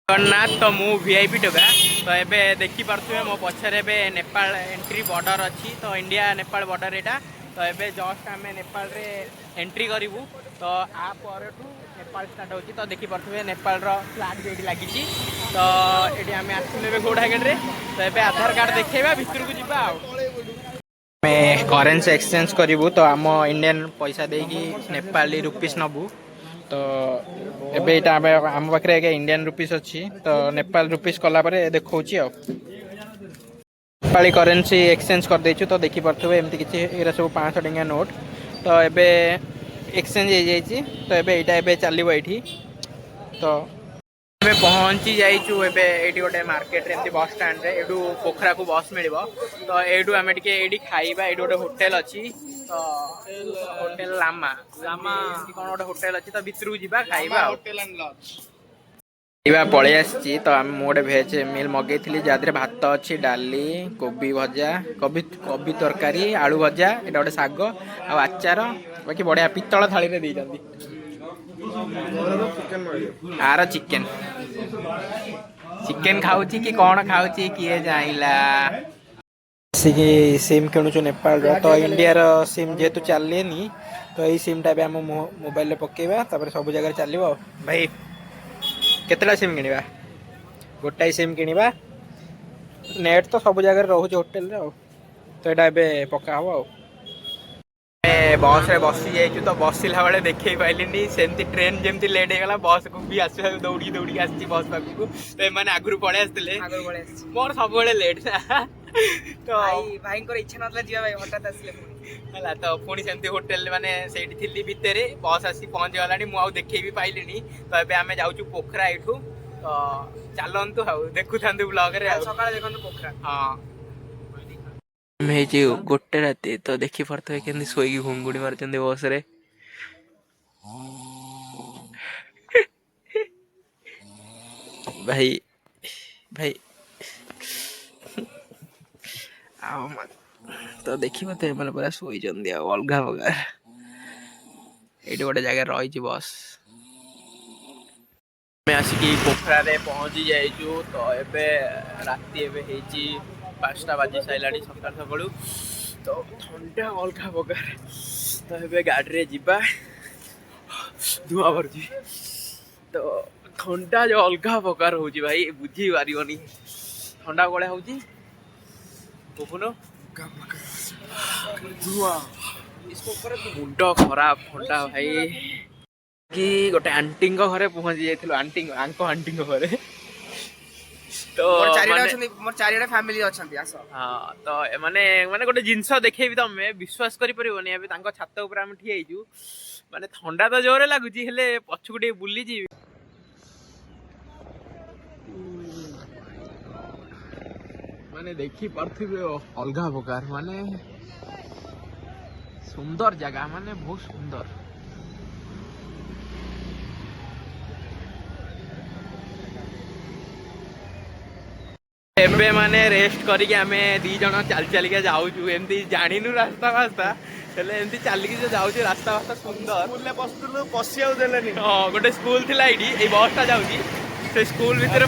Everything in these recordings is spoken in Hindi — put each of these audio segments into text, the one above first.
जगन्नाथ तो मु वीआईपी टोका तो एबे देखी पार्थे मो पछरे नेपाल एंट्री बॉर्डर अच्छी तो इंडिया नेपाल बॉर्डर यहाँ तो एबे जस्ट आम नेपाल रे एंट्री करूँ तो आ नेपाल स्टार्ट होची तो देखी पार्थे नेपाल फ्लैग भी लगी तो ये आम आसलु घोड़ा गेट्रे तो ये आधार कार्ड देखा भितर को जावा करेन्सी एक्सचेंज करूँ तो आम इंडियन पैसा देकी नेपाली रुपीस नबू तो एबे आम पाखे इंडियन रुपीस अच्छी तो नेपाल रुपीस कलापर देखा नेपाली करेन्सी एक्सचेंज कर देचु तो देखी पारे एमती किसी सब 500 टंका नोट तो एबे एक्सचेंज हो जाइए तो एबे चलो ये तो एबे पहुँची जाइचु एबे एटी गोटे मार्केट रे एमती बस स्टैंड रे एडू पोखरा को बस मिल तो एडू आम टे खाइबा एटी गोटे होटेल अच्छी तो होटेल लामा लामा कौन गोटे होटेल अच्छी तो भितर को जावा खाइबा होटेल एंड लॉज खाइबा पलि आसी तो आम गोटे भेज मिल मगेली जहाँ भात अच्छी डाली कोबी भजा कोबी कोबी तरकारी आलू भजा यहाँ गोटे शाग आचार बाकी बढ़िया पितल थाली रे दी आर चिकेन चिकेन खाऊची कि कौन खाऊची किए जाइला सिम किणुचु नेपाल तो इंडिया रो सिम जेहेतु चलेनी तो यही सिमटा भी आम मोबाइल पकेबा सब जगह चलो भाई केतला सिम किणवा गोटाई सिम किणवा नेट तो सब जगह रोचे होटेल रे तो यहाँ पका हम बस रे बसी जाइए तो बसला बेले देखे पाइलिनी सेमती ट्रेन जमती लेट होगा बस को भी आस दौड़ी दौड़ी आसी बस पाखक तो ये आगु पलि आसते मोर सब लेट तो भाई इच्छा ना जा हठात आसले तो पुणी सेमती होटेल माने सेठी थिली भितर बस आसी पहुँच गलानी मु देखे भी पाइलिनी तो ये आम जाऊँ पोखरा एठू तो चलतु देखु था ब्लॉग रे सकाळ देखंतु पोखरा हाँ गोटे राति तो देखी पारे के शोक घुंगुड़ी मार बस रे भाई भाई तो देखी मत मैंने पूरा शोई अलग प्रकार ये गोटे जगह रही बस आसिकी पोखरा रे पहुँची जाइचु तो एबे राति एबे हेची 5टा बाजी साइलानी सकाल सकालू तो ठंडा अलग प्रकार तो ये गाड़ी रे जीवा धुआं भरजी तो ठंडा जो अलग प्रकार हो भाई बुझी पारनी ठंडा कड़ा हो मुंड खराब ठंडा भाई कि गोटे आंटी घरे पहुँची जाइए आंटी आंटी घरे तो मोर चारिटा फैमिली अछंती आस हाँ तो माने माने गोटे जिनस देखेबी तमे विश्वास करि परिबोनी अबे तांको छात ऊपर हम ठिया हिजु माने ठंडा तो जोरे लागुची हेले पछुक टे बुली जी माने देखी पारथिबे अलगा प्रकार माने सुंदर जगह माने बहुत सुंदर एबे माने रेस्ट करके आम दी जन चल चलिका जाऊँ एमती जानिनु रास्ता फास्ता एमती चलिकी जो जाऊँ रास्ता फास्ता सुंदर बसलु पशिया देलेनी हाँ गोटे स्कूल थिला ये बसटा जाऊँगी से स्कूल भितर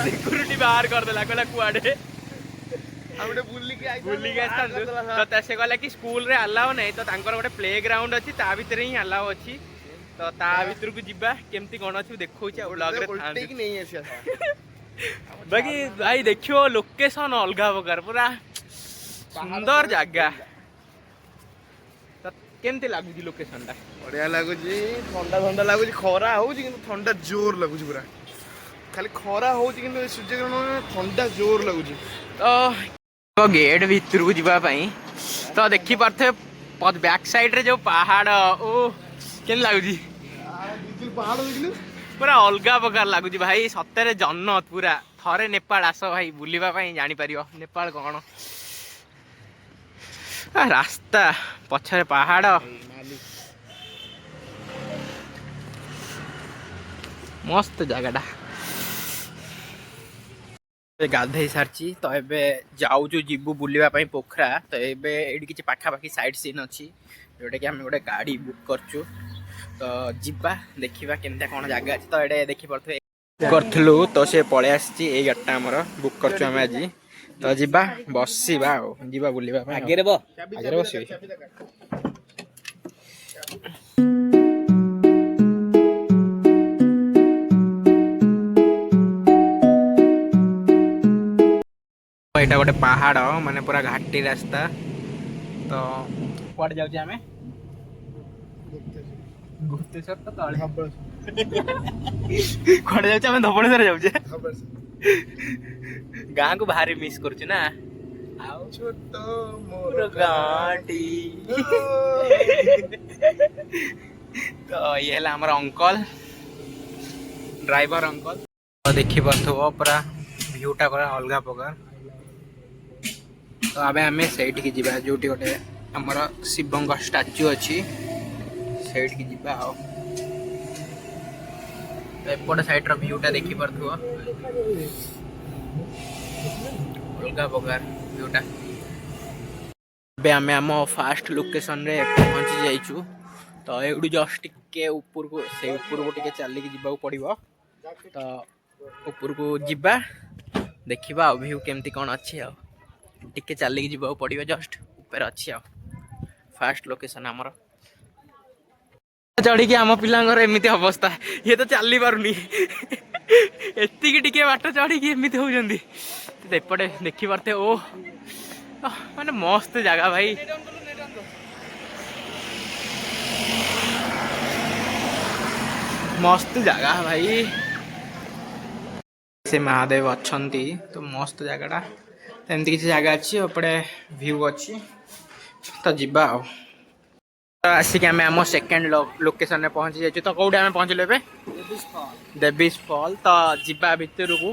सिक्यूरीटी बाहर करदेला कहला कुआडे बुलिकी तो से कहला कि स्कूल रे अलाउ नहीं तो तांकर गोटे प्ले ग्राउंड अच्छी ता भितर ही अलाउ अच्छी तो ता भितर को जीवा केमती कौन अच्छी देखो ब्लॉग रे बाकी भाई देखियो लोकेशन अलग प्रकार पूरा सुंदर जगह केमती लगुच लोकेशन टा बढ़िया लगुच ठंडा ठंडा लगुच खरा हो ठंडा जोर लगुच पूरा खाली खरा हो सूर्य ठंडा जोर लगुच तो गेट भीतर को जावाई तो देखी पारे बैक साइड रे जो पहाड़ ओ केन लगुच पहाड़ पूरा अलग प्रकार लगुच भाई सତରେ जन्नत पूरा थरे नेपाल आस भाई बुलिबा पई जानि परियो नेपाल कौन रास्ता पछरे पहाड़ मस्त जगह गाधे सारी तो एबे जाऊँ जीवु बुलिबा पई पोखरा तो एबे एडी किछि पाखापाखि साइड सीन अच्छी जोटा कि आम गोटे गाड़ी बुक करचु तो जीवा देखा केमता कौन जगह अच्छी तो ये देखी पारे करथिलु तो से पळे आसी एई गाडटा हमर बुक करछु हम आज तो जिबा बसिबा जिबा बुलिबा आगे रे बसिबी एटा गोटे पहाड़ माने पूरा घाटी रास्ता तो कुआडे जाउची हमें गुप्तेश्वर तो तळे कुआडे जाउची हमें धबळेश्वर जाउचे गाँ को भारी मिस करछु ना आउ छोटो मोर गाटी तो ये हला हमर अंकल ड्राइवर अंकल तो देखि परथो पूरा व्यूटा पूरा अलगा प्रकार तो आबे हमें सेठ की जीवा जोटी गोटे हमर शिवंग स्टैच्यू अच्छी सेठ की जीवा आ एपट साइड रो व्यूटा देखि परथो अलगा प्रकार व्यूटा बे हमें हम फास्ट लोकेशन रे पहुंची जाइछु तो एडू जस्ट टिके ऊपर को से ऊपर को टिके चली के जीवा पड़िबो तो ऊपर को जीवा देखिबा व्यू केमती कोन अच्छी आ टिके चली के जीवा पड़िबो जस्ट ऊपर अच्छी आ फास्ट लोकेशन हमर चढ़ी के आम पिलांगर एमती अवस्था ये तो चली पारुनी एति टिके बाट चढ़ी के एमती होउजंदी एपटे देखि पारते ओ माने मस्त जगह भाई मस्त जगह भाई से महादेव अच्छंती तो मस्त जगहटा एमती किसी जगह अच्छी एपटे व्यू अच्छी तो जीवा आसिक आम आम सेकेंड लोकेशन में पहुंची जाइए तो कौटे आम पहुँचल ए देवीज फॉल तो जीवा भितर को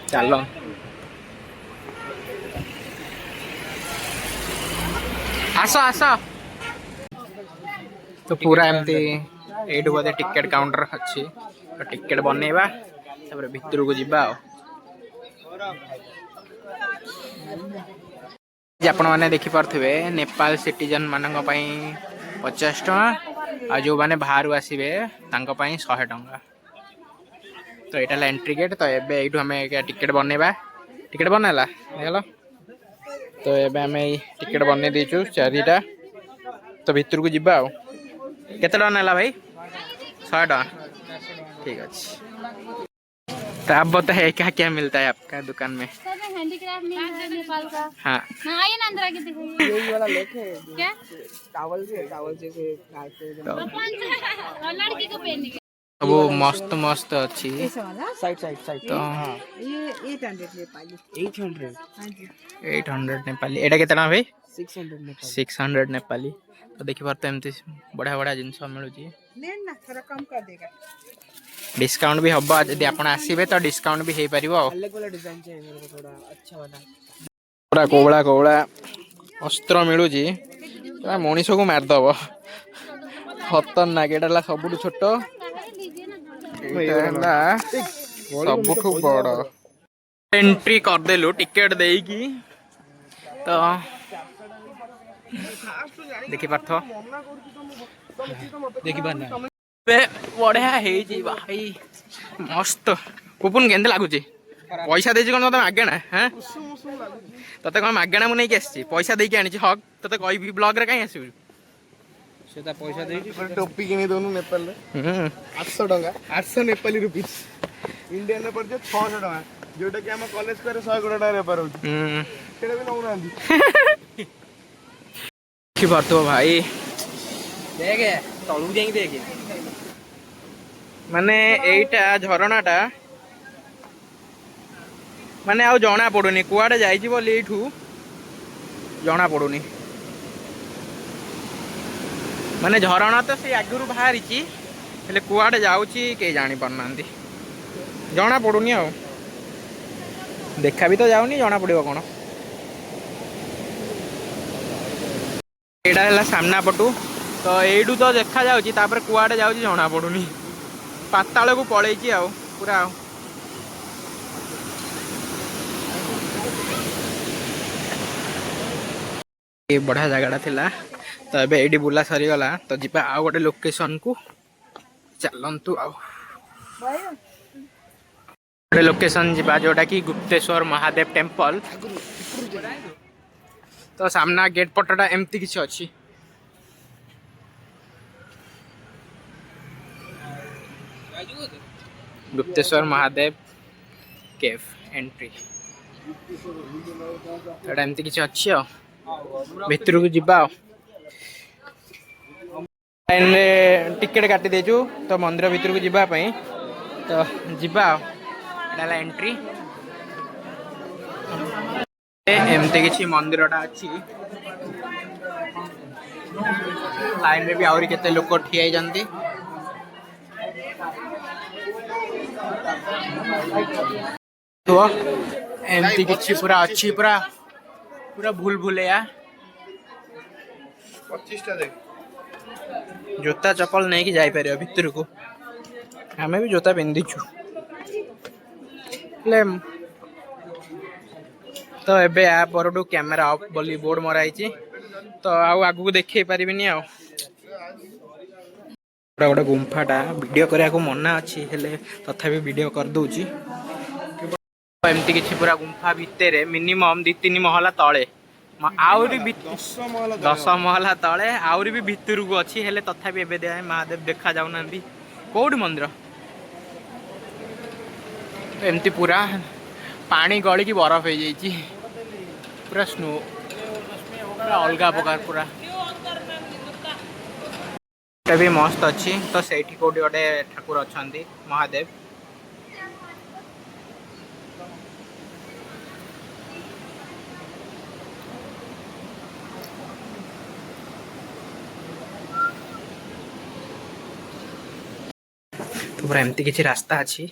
चल आस आस तो पूरा एमती एठू बोधे टिकेट काउंटर अच्छी तो टिकेट बनइबा भितर को जीवा आपण मैंने देखिपे नेपाल सिटीजन मानक 50 टका आ जो मैंने बाहर आसवे 100 टका तो यहाँ एंट्री गेट तो ये आम टिकेट बनइबा टिकेट बनला देख तो ये आम टिकेट बन देचु 4टा तो भितर को जीवा केते टका नाला भाई 100 टका ठीक अच्छे तो आप बताइए क्या क्या मिलता है आपका दुकान में हैंडीक्राफ्ट मिल रहा है नेपाल का। हाँ आइए ना अंदर आके दिखाइए। यही वाला लेके क्या टावल से लड़की को पहनने के वो मस्त मस्त अच्छी साइड तो ये 800 नेपाली 800 800 नेपाली एटा केतना भाई 600 नेपाली 600 नेपाली तो देखि पारते एमती बढ़िया बढ़िया जिनस मिलू लेन ना थोड़ा कम कर देगा डिस्काउंट भी हबा यदि आपण आसीबे तो डिस्काउंट भी हे परिबो अलग वाला डिजाइन चाहिए मेरे को थोड़ा अच्छा वाला पूरा कोबला कोबला अस्त्र मिलू पूरा मनीष को मार दबो खतरनाक एटा सबुठ छोट सबुठ बड़ एंट्री कर देलु टिकेट देकी तो देखि पारथो देखि पारना बढ़िया है भाई मस्त कुपुन केंदे लगुच पैसा दे कौन तुम मागेणा हाँ ते कौन मागेणा मुझे आसी पैसा देकी आनी हक ते कह ब्लॉग रे कहीं आसू से पैसा दे टोपी किनी दोनों नेपाल में 800 टका 800 नेपाली रुपीस इंडियन में पड़े 600 टका जोटा कि हम कॉलेज करे 100 टका रेफर होती सेटा भी नौ नांदी की बात तो भाई देख तलू जाई देख माने एटा झरणाटा माने आउ जना पड़ुनी कुआडे जाइछि बोली एठू जना पड़ुनी माने झरणा तो से आगुरु बाहरी हेले कुआडे जाउछि के जानि परनांती जना पड़ुनी आ देखा भी तो जाउनी जना पड़िबो कोन एडा हला सामना पटू तो एडू तो देखा जाउछि तापर कुआडे जाउछि जना पड़ुनी पाताल को पलैछि आ पूरा ये बढ़िया जगह थिला तो ये बुला सरीगला तो जी आ गोटे लोकेशन को चलतु आ लोकेशन जा जोटा कि गुप्तेश्वर महादेव टेम्पल तो सामना गेट पटटा एमती किसी अच्छी गुप्तेश्वर महादेव केव एंट्री एमती किसी अच्छी भितर को जीवा लाइन रे टिकेट काटी देचु तो मंदिर भितर को जीवाई तो जीवा एंट्री एमती किसी मंदिरटा अच्छी लाइन में भी आहरी केते लोक ठिया जाती तो एमती किसी पूरा अच्छी पूरा पूरा भूल भूलया 25टा देख जोता चप्पल नहीं कि जाई पारे भितर को हमें भी जोता पिंधिचु तो एबे आ परडू कैमरा ऑफ बोली बोर्ड मराई तो आउ आगु को देखै परिबिनी आ गोटे गुंफाटा वीडियो करिया को मना अच्छी हेले तथापि वीडियो कर दउची एमती किछि पूरा गुंफा भितरे मिनिमम 2-3 महला तळे आउरी 10 महला तळे आउरी भी भितर को अच्छी हेले तथापि एबे दे महादेव देखा जाउ नांदी कोउडी मंदिर एमती पूरा पानी गली की बरफ हो जाइए पूरा स्नो पूरा अलग प्रकार पूरा भी मस्त अच्छी तो सही कौटी गोटे ठाकुर अच्छा महादेव तो पूरा एमती किसी रास्ता अच्छी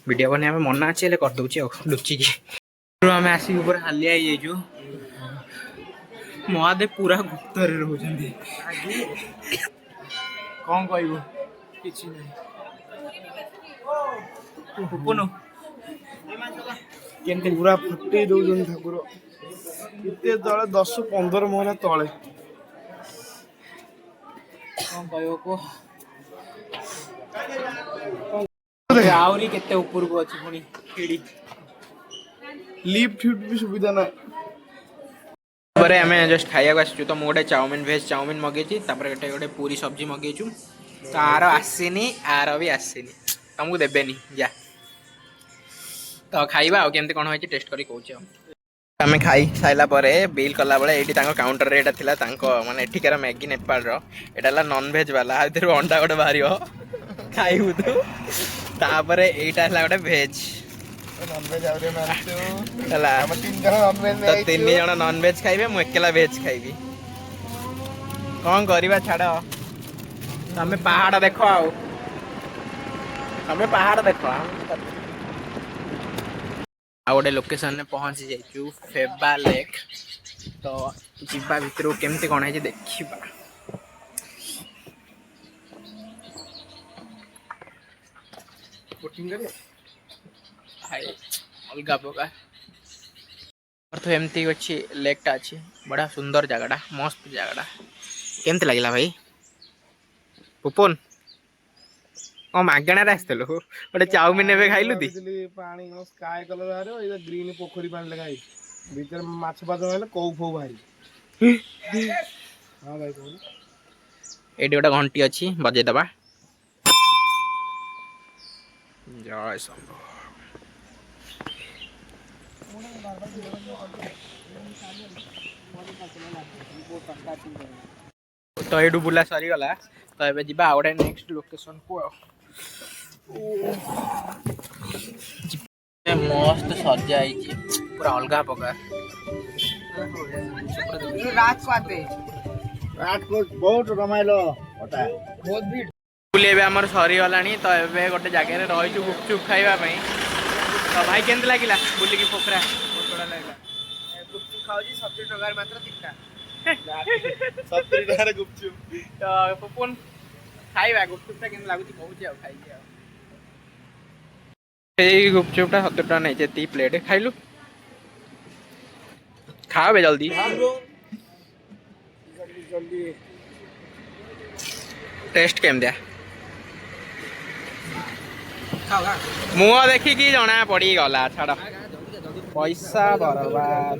वीडियो बने हमें मना अच्छे कर दूची लुचिकी आम आसिक पूरा हालिया हो महादेव पूरा गुप्त रोचे कौन कहबू किसी नहीं पूरा फुटे दौन ठाकुर इतने तले 10-15 महला तले कौन कह आहरी केते ऊपर को अच्छी पुणी सीढ़ी लिफ्ट भी सुविधा ना बरे हमें जस्ट खाइया आसचु तो मुझे चाउमिन भेज चाउमिन मगेची तापर गोटे गोटे पूरी सब्जी मगेचु तो आर आसीनी आर भी आसीनी तुमको देबेनी जा तो खाइबा आ केमती कोन होई टेस्ट करी कहूँ आम खाई सारा बिल कला बेले ये काउंटर रे थिला माने एठिकार मैगी नेपाल रो नॉन भेज वाला आधर अंडा गोटे बाहर खाइबू तू तापर एटा गोटे भेज तो 3 जन नॉन भेज खाइबे मु एकेला भेज खाइबी कौन करवा छाड़ तमें पहाड़ देख तमें पहाड़ देख आ गोटे लोकेशन में पहुंची जाइचु फेबा लेक तो जीवा भितर केमती कौन है देखा अलग प्रकार तो एमती अच्छी लेकटा अच्छी बड़ा सुंदर जगह मस्त जगह केमती लगे भाई पुपन मागणार आसलु गोटे चाउमिन एवं खाइलु दी पानी स्काई कलर बाहर ग्रीन पोखरी पानी लगा भीतर माछ फाछ हेले कौ फौ बाहरी हां भाई कहू एडी गोटे घंटी अच्छी बजे दबा जय शंभु तो ये बुला सरीगला तो ये जा गोटे नेक्स्ट लोकेशन को मस्त सजा पूरा अलग प्रकार बहुत रमाइलो होता है बहुत भीड़ बुले आम सरीगला तो ये गोटे जगह रही गुपचुप खावाई तो भाई केमती लगे बुलिकी पोखरा बहुत बड़ा लगे गुपचुप खाऊ 70 टका मात्र 3टा 70 टका गुपचुप तो पुपुन खाइबा गुपचुपटा केमती लागुची कहूची आ खाइके आ ए गुपचुपटा 70 टका नहीं जे 3 प्लेट खाइलु खाओ बे जल्दी जल्दी टेस्ट केम दिया मुह देखिकी जना पड़गला छाड़ पैसा बर्बाद।